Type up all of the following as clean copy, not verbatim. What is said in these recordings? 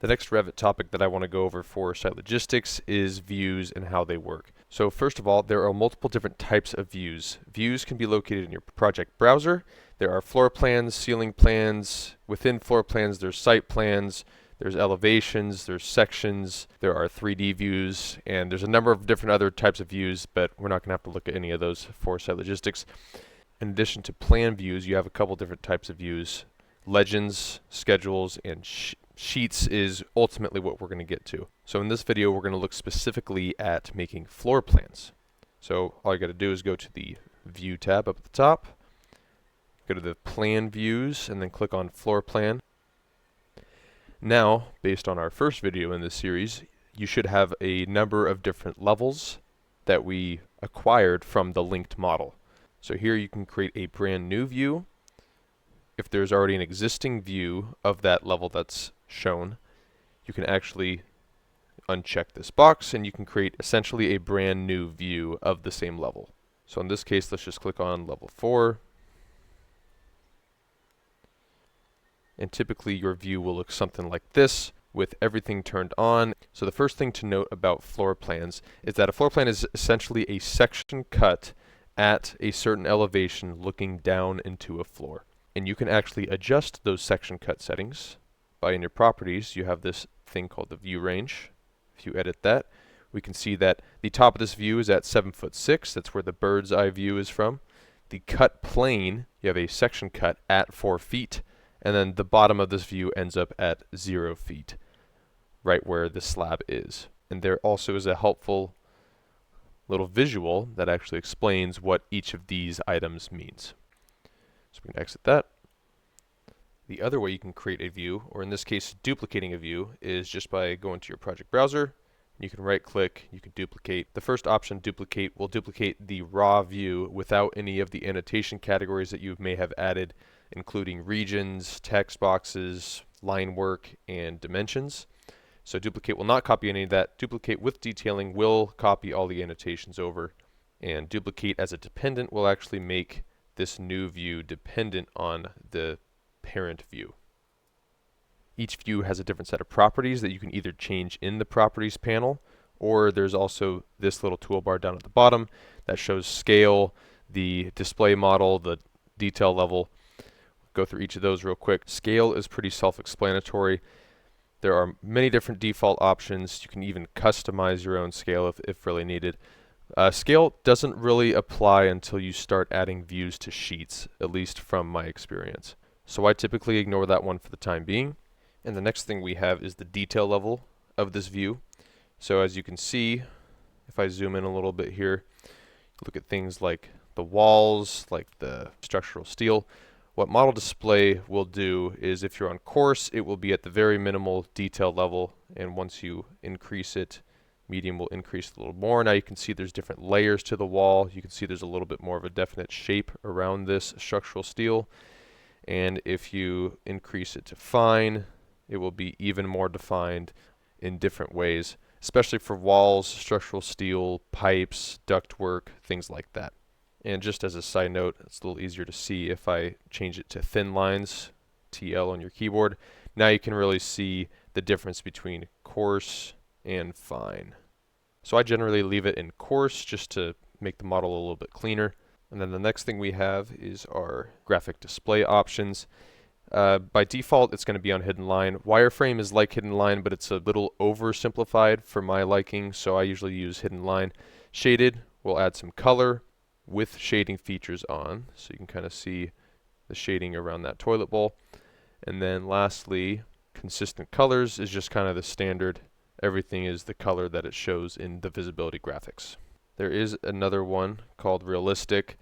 The next Revit topic that I want to go over for site logistics is views and how they work. So first of all, there are multiple different types of views. Views can be located in your project browser. There are floor plans, ceiling plans. Within floor plans, there's site plans, there's elevations, there's sections, there are 3D views, and there's a number of different other types of views, but we're not going to have to look at any of those for site logistics. In addition to plan views, you have a couple different types of views. Legends, schedules, and sheets is ultimately what we're going to get to. So in this video, we're going to look specifically at making floor plans. So all you got to do is go to the View tab up at the top, go to the Plan Views, and then click on Floor Plan. Now, based on our first video in this series, you should have a number of different levels that we acquired from the linked model. So here you can create a brand new view. If there's already an existing view of that level that's shown, you can actually uncheck this box and you can create essentially a brand new view of the same level. So in this case, let's just click on level 4. And typically your view will look something like this with everything turned on. So the first thing to note about floor plans is that a floor plan is essentially a section cut at a certain elevation looking down into a floor. And you can actually adjust those section cut settings by, in your properties, you have this thing called the view range. If you edit that, we can see that the top of this view is at 7'6". That's where the bird's eye view is from. The cut plane, you have a section cut at 4 feet, and then the bottom of this view ends up at 0 feet, right where the slab is. And there also is a helpful little visual that actually explains what each of these items means. So we can exit that. The other way you can create a view, or in this case duplicating a view, is just by going to your project browser. You can right click, you can duplicate. The first option, duplicate, will duplicate the raw view without any of the annotation categories that you may have added, including regions, text boxes, line work, and dimensions. So duplicate will not copy any of that. Duplicate with detailing will copy all the annotations over. And duplicate as a dependent will actually make this new view dependent on the parent view. Each view has a different set of properties that you can either change in the properties panel, or there's also this little toolbar down at the bottom that shows scale, the display model, the detail level. Go through each of those real quick. Scale is pretty self-explanatory. There are many different default options. You can even customize your own scale if really needed. Scale doesn't really apply until you start adding views to sheets, at least from my experience. So I typically ignore that one for the time being. And the next thing we have is the detail level of this view. So as you can see, if I zoom in a little bit here, look at things like the walls, like the structural steel. What model display will do is, if you're on coarse, it will be at the very minimal detail level, and once you increase it, medium will increase a little more. Now you can see there's different layers to the wall. You can see there's a little bit more of a definite shape around this structural steel. And if you increase it to fine, it will be even more defined in different ways, especially for walls, structural steel, pipes, ductwork, things like that. And just as a side note, it's a little easier to see if I change it to thin lines, TL on your keyboard. Now you can really see the difference between coarse and fine. So I generally leave it in coarse just to make the model a little bit cleaner. And then the next thing we have is our graphic display options. By default, it's going to be on hidden line. Wireframe is like hidden line, but it's a little oversimplified for my liking, so I usually use hidden line. Shaded, we'll add some color with shading features on, so you can kind of see the shading around that toilet bowl. And then lastly, consistent colors is just kind of the standard. Everything is the color that it shows in the visibility graphics. There is another one called realistic.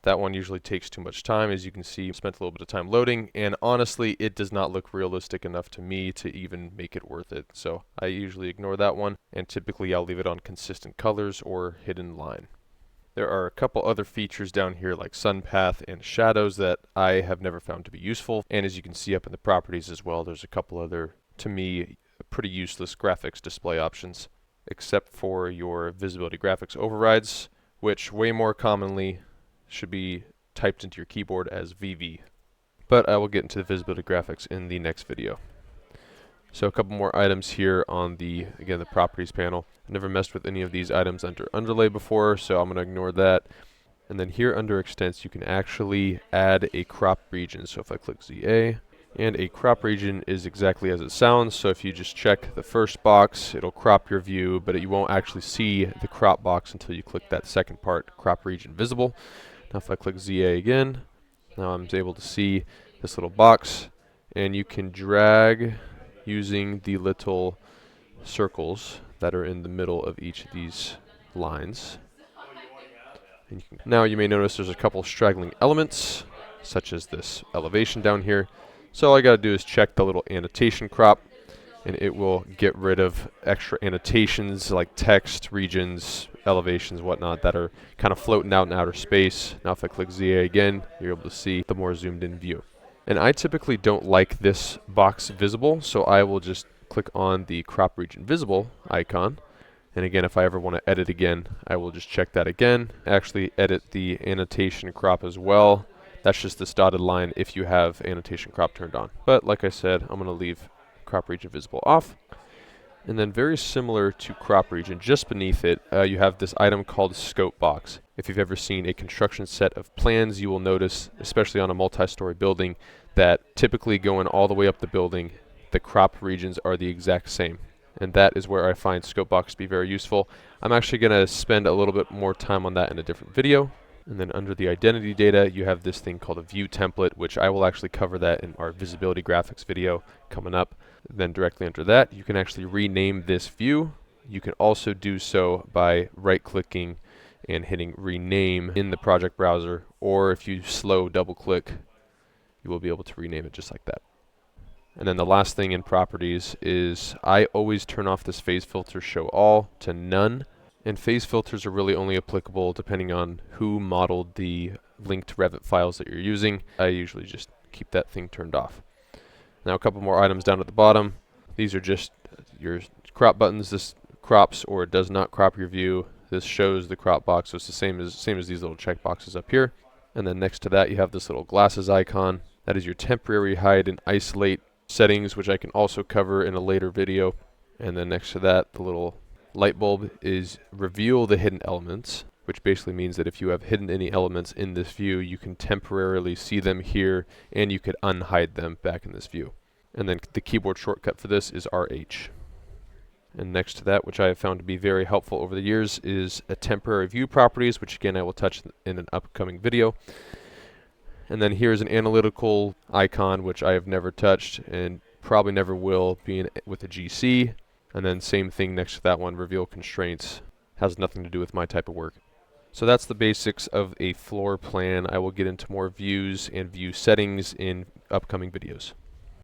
That one usually takes too much time. As you can see, I spent a little bit of time loading, and honestly, it does not look realistic enough to me to even make it worth it. So I usually ignore that one, and typically I'll leave it on consistent colors or hidden line. There are a couple other features down here like sun path and shadows that I have never found to be useful. And as you can see up in the properties as well, there's a couple other, to me, pretty useless graphics display options, except for your visibility graphics overrides, which way more commonly should be typed into your keyboard as VV. But I will get into the visibility graphics in the next video. So a couple more items here on the, again, the properties panel. I've never messed with any of these items under underlay before, so I'm going to ignore that. And then here under extents, you can actually add a crop region. So if I click ZA, and a crop region is exactly as it sounds. So if you just check the first box, it'll crop your view, but you won't actually see the crop box until you click that second part, crop region visible. Now if I click ZA again, now I'm able to see this little box, and you can drag using the little circles that are in the middle of each of these lines. And now you may notice there's a couple straggling elements, such as this elevation down here. So all I gotta do is check the little annotation crop, and it will get rid of extra annotations like text, regions, elevations, whatnot, that are kind of floating out in outer space. Now if I click ZA again, you're able to see the more zoomed in view. And I typically don't like this box visible, so I will just click on the crop region visible icon. And again, if I ever want to edit again, I will just check that again. Actually edit the annotation crop as well. That's just this dotted line if you have annotation crop turned on. But like I said, I'm going to leave crop region visible off. And then very similar to crop region, just beneath it, you have this item called scope box. If you've ever seen a construction set of plans, you will notice, especially on a multi-story building, that typically going all the way up the building, the crop regions are the exact same. And that is where I find scope box to be very useful. I'm actually going to spend a little bit more time on that in a different video. And then under the identity data, you have this thing called a view template, which I will actually cover that in our visibility graphics video coming up. Then directly under that, you can actually rename this view. You can also do so by right-clicking and hitting rename in the project browser, or if you slow double-click, you will be able to rename it just like that. And then the last thing in properties is I always turn off this phase filter show all to none. And phase filters are really only applicable depending on who modeled the linked Revit files that you're using. I usually just keep that thing turned off. Now a couple more items down at the bottom. These are just your crop buttons. This crops or it does not crop your view. This shows the crop box, so it's the same as these little check boxes up here. And then next to that you have this little glasses icon. That is your temporary hide and isolate settings, which I can also cover in a later video. And then next to that, the little light bulb is reveal the hidden elements, which basically means that if you have hidden any elements in this view, you can temporarily see them here and you could unhide them back in this view. And then the keyboard shortcut for this is RH. And next to that, which I have found to be very helpful over the years, is a temporary view properties, which again I will touch in an upcoming video. And then here's an analytical icon, which I have never touched and probably never will, being with a GC. And then same thing next to that one, reveal constraints. Has nothing to do with my type of work. So that's the basics of a floor plan. I will get into more views and view settings in upcoming videos.